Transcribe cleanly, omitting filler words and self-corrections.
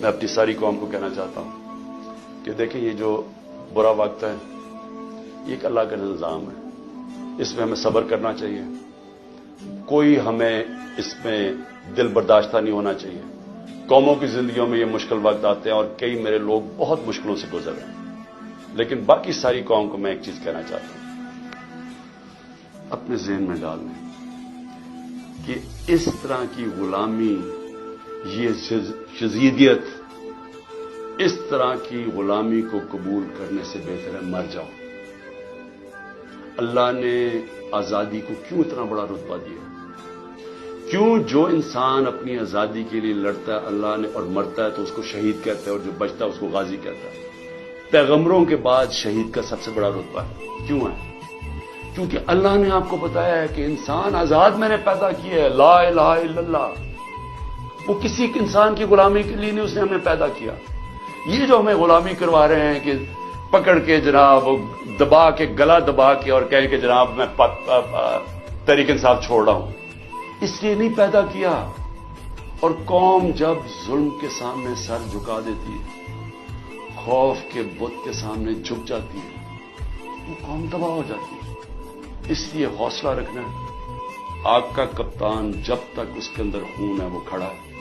میں اپنی ساری قوم کو کہنا چاہتا ہوں کہ دیکھیں یہ جو برا وقت ہے یہ ایک اللہ کا نظام ہے، اس میں ہمیں صبر کرنا چاہیے، کوئی ہمیں اس میں دل برداشتہ نہیں ہونا چاہیے۔ قوموں کی زندگیوں میں یہ مشکل وقت آتے ہیں اور کئی میرے لوگ بہت مشکلوں سے گزر رہے ہیں، لیکن باقی ساری قوم کو میں ایک چیز کہنا چاہتا ہوں، اپنے ذہن میں ڈال لیں کہ اس طرح کی غلامی، یہ شذیدیت، اس طرح کی غلامی کو قبول کرنے سے بہتر ہے مر جاؤ۔ اللہ نے آزادی کو کیوں اتنا بڑا رتبہ دیا؟ کیوں جو انسان اپنی آزادی کے لیے لڑتا ہے اللہ نے اور مرتا ہے تو اس کو شہید کہتا ہے، اور جو بچتا ہے اس کو غازی کہتا ہے۔ پیغمبروں کے بعد شہید کا سب سے بڑا رتبہ ہے، کیوں ہے؟ کیونکہ اللہ نے آپ کو بتایا ہے کہ انسان آزاد میں نے پیدا کیا ہے، لا الہ الا اللہ۔ وہ کسی انسان کی غلامی کے لیے نہیں، اس نے ہمیں پیدا کیا۔ یہ جو ہمیں غلامی کروا رہے ہیں کہ پکڑ کے جناب دبا کے، گلا دبا کے اور کہیں کہ جناب میں تحریک انصاف چھوڑ رہا ہوں، اس لیے نہیں پیدا کیا۔ اور قوم جب ظلم کے سامنے سر جھکا دیتی ہے، خوف کے بت کے سامنے جھک جاتی ہے، وہ قوم تباہ ہو جاتی ہے۔ اس لیے حوصلہ رکھنا ہے۔ آگ کا کپتان جب تک اس کے اندر خون ہے وہ کھڑا ہے،